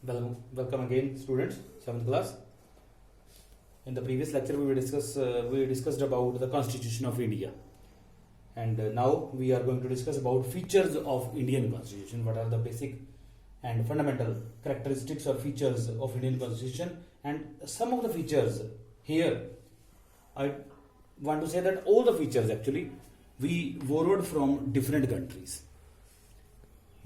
Welcome again, students. 7th class. In the previous lecture, we discussed about the Constitution of India, and now we are going to discuss about features of Indian Constitution. What are the basic and fundamental characteristics or features of Indian Constitution? And some of the features here, I want to say that all the features actually we borrowed from different countries.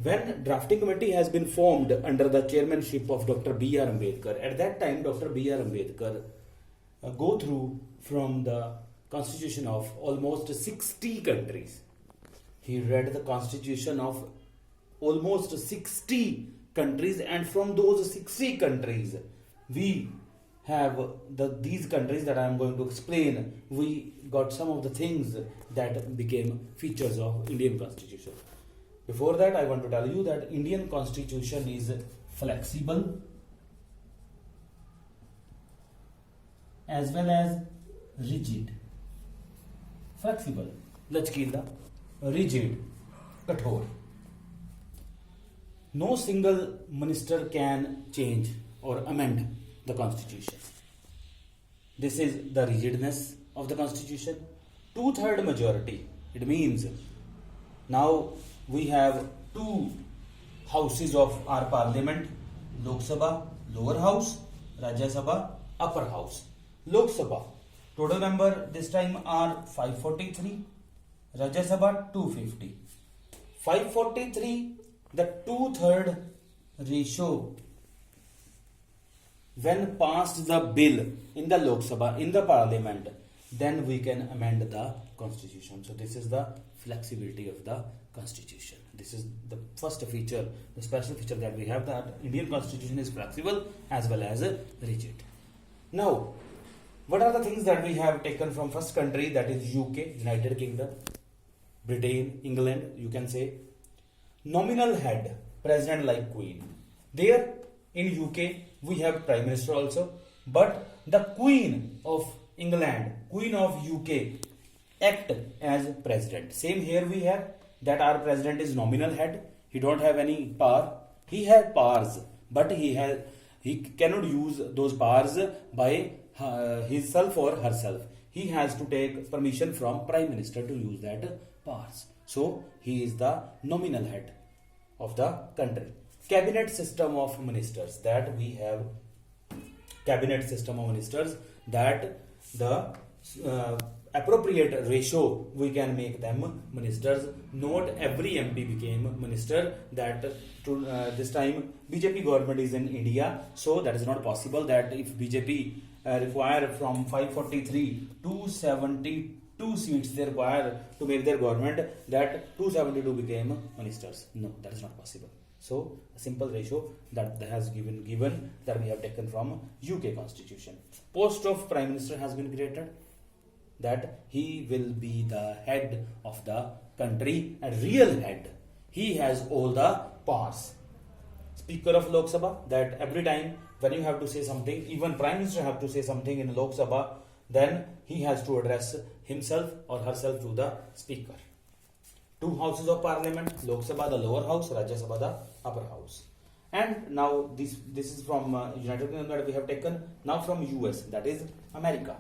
When drafting committee has been formed under the chairmanship of Dr. B.R. Ambedkar, at that time Dr. B.R. Ambedkar go through from the constitution of almost 60 countries. He read the constitution of almost 60 countries, and from those 60 countries we have these countries that I am going to explain. We got some of the things that became features of Indian Constitution. Before that, I want to tell you that Indian Constitution is flexible as well as rigid. Flexible, lachkila, rigid, kathor. No single minister can change or amend the Constitution. This is the rigidness of the Constitution. 2/3 majority. It means now we have two houses of our parliament: Lok Sabha, lower house; Rajya Sabha, upper house. Lok Sabha, total member this time are 543, Rajya Sabha 250. 543, the 2/3 ratio. When passed the bill in the Lok Sabha, in the parliament, then we can amend the constitution. So this is the flexibility of the constitution. This is the first feature, the special feature that we have, that Indian constitution is flexible as well as rigid. Now, what are the things that we have taken from first country, that is UK, United Kingdom, Britain, England, you can say. Nominal head, president like queen. There in UK we have prime minister also, but the queen of England, queen of UK act as president. Same here we have that our president is nominal head. He don't have any power. He has powers, but he cannot use those powers by himself or herself. He has to take permission from prime minister to use that powers. So he is the nominal head of the country. Cabinet system of ministers, that we have cabinet system of ministers, that the appropriate ratio we can make them ministers. Not every MP became minister. That this time BJP government is in India, so that is not possible. That if BJP require from 543 272 seats they require to make their government, that 272 became ministers. No, that is not possible. So a simple ratio that has given that we have taken from UK constitution. Post of prime minister has been created, that he will be the head of the country, a real head. He has all the powers. Speaker of Lok Sabha, that every time when you have to say something, even prime minister have to say something in Lok Sabha, then he has to address himself or herself to the speaker. Two houses of parliament: Lok Sabha the lower house, Rajya Sabha the upper house. And now this is from United Kingdom that we have taken. Now from US, that is America.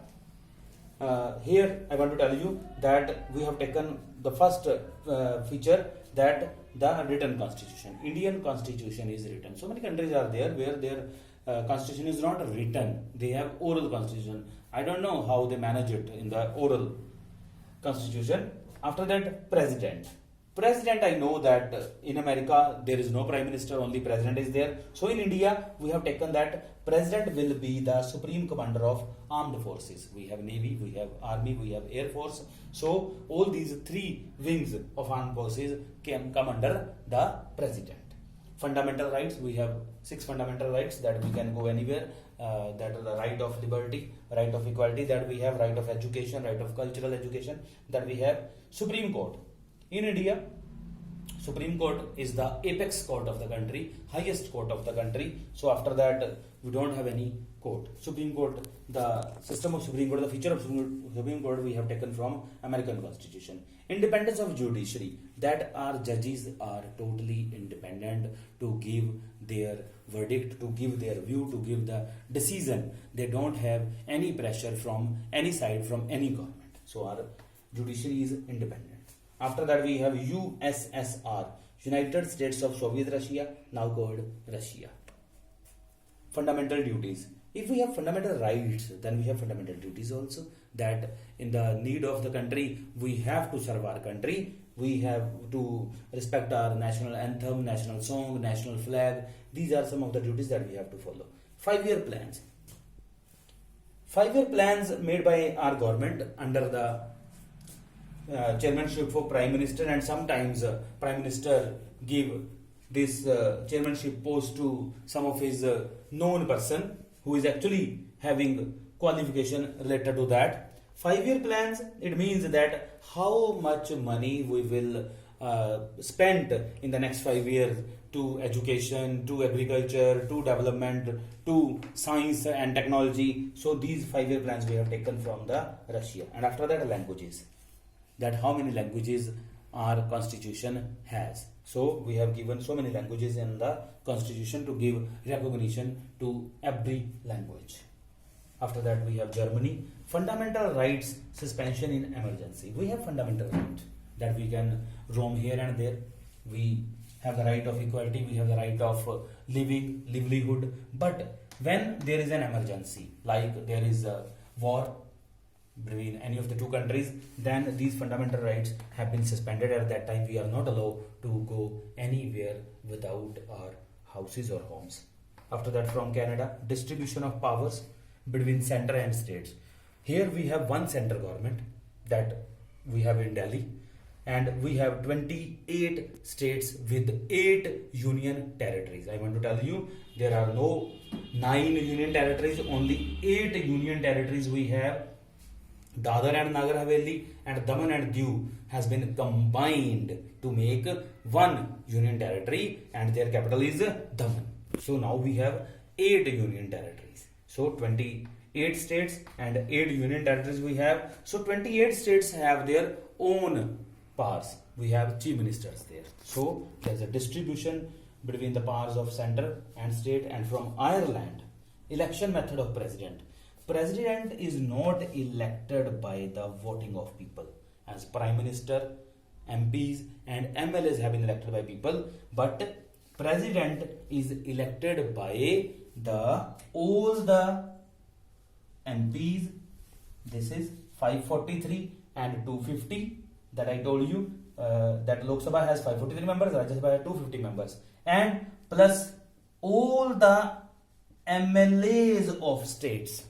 Here I want to tell you that we have taken the first feature, that the written constitution. Indian constitution is written. So many countries are there where their constitution is not written. They have oral constitution. I don't know how they manage it in the oral constitution. After that, president. President, I know that in America there is no prime minister, only president is there. So in India we have taken that president will be the supreme commander of armed forces. We have navy, we have army, we have air force. So all these three wings of armed forces can come under the president. Fundamental rights, we have 6 fundamental rights, that we can go anywhere. That are the right of liberty, right of equality, that we have right of education, right of cultural education, that we have Supreme Court. In India, Supreme Court is the apex court of the country, highest court of the country. So after that, we don't have any court. Supreme Court, the system of Supreme Court, the feature of Supreme Court we have taken from American Constitution. Independence of judiciary, that our judges are totally independent to give their verdict, to give their view, to give the decision. They don't have any pressure from any side, from any government. So our judiciary is independent. After that, we have USSR, United States of Soviet Russia, now called Russia. Fundamental duties. If we have fundamental rights, then we have fundamental duties also. That in the need of the country, we have to serve our country. We have to respect our national anthem, national song, national flag. These are some of the duties that we have to follow. 5-year plans. 5-year plans made by our government under the chairmanship for Prime Minister, and sometimes Prime Minister give this chairmanship post to some of his known person who is actually having qualification related to that. 5-year plans, it means that how much money we will spend in the next 5 years to education, to agriculture, to development, to science and technology. So these 5-year plans we have taken from the Russia. And after that, languages. That how many languages our constitution has. So we have given so many languages in the constitution to give recognition to every language. After that, we have Germany. Fundamental rights suspension in emergency. We have fundamental right that we can roam here and there. We have the right of equality. We have the right of livelihood. But when there is an emergency, like there is a war between any of the two countries, then these fundamental rights have been suspended. At that time, we are not allowed to go anywhere without our houses or homes. After that, from Canada, distribution of powers between center and states. Here we have one central government that we have in Delhi, and we have 28 states with 8 union territories. I want to tell you, there are no 9 union territories, only 8 union territories we have. Dadar and Nagar Haveli and Daman and Diu has been combined to make one union territory, and their capital is Daman. So now we have 8 union territories. So 28 states and 8 union territories we have. So 28 states have their own powers. We have chief ministers there. So there's a distribution between the powers of center and state. And from Ireland, election method of president. President is not elected by the voting of people, as Prime Minister, MPs and MLAs have been elected by people, but President is elected by all the MPs. This is 543 and 250 that I told you, that Lok Sabha has 543 members, Rajya Sabha has 250 members, and plus all the MLAs of states.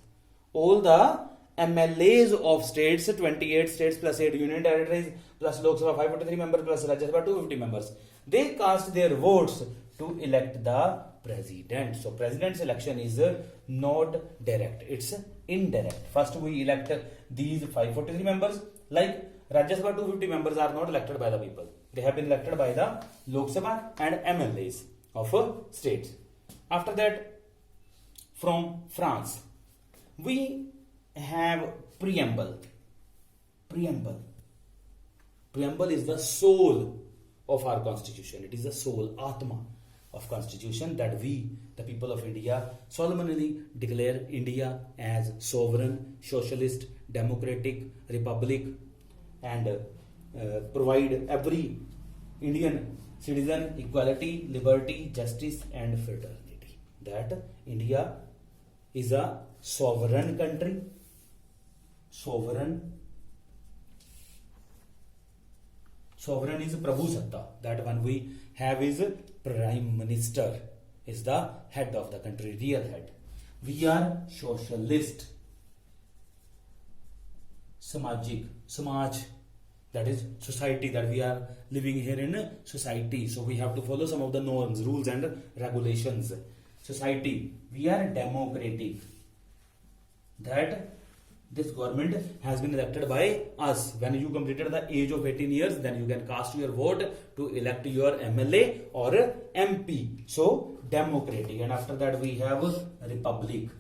All the MLAs of states, 28 states plus 8 union territories plus Lok Sabha 543 members plus Rajya Sabha 250 members. They cast their votes to elect the president. So president's election is not direct, it's indirect. First we elect these 543 members. Like Rajya Sabha 250 members are not elected by the people. They have been elected by the Lok Sabha and MLAs of states. After that, from France, we have preamble. Preamble is the soul of our constitution. It is the soul, Atma of constitution, that we, the people of India, solemnly declare India as sovereign, socialist, democratic republic, and provide every Indian citizen equality, liberty, justice and fraternity. That India is a sovereign country. Sovereign is Prabhu Satta. That one we have is Prime Minister, is the head of the country, real head. We are socialist. Samaj, that is society, that we are living here in society. So we have to follow some of the norms, rules and regulations. Society, we are democratic. That This government has been elected by us. When you completed the age of 18 years, then you can cast your vote to elect your MLA or MP. So democratic. And after that we have republic.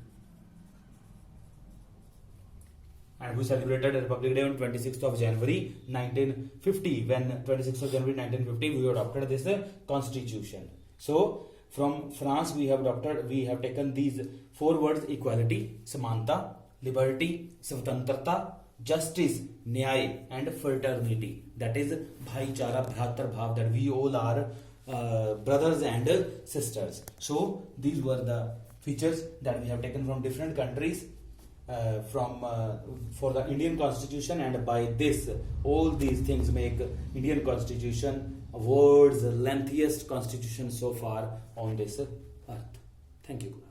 And we celebrated Republic Day on 26th of January 1950. When 26th of January 1950 we adopted this constitution. So from France we have taken these 4 words: equality, samanta, liberty, swatantrata, justice, nyay, and fraternity. That is bhaichara, bhratar bhav, that we all are brothers and sisters. So these were the features that we have taken from different countries for the Indian constitution, and by this all these things make Indian constitution world's lengthiest constitution so far on this earth. Thank you.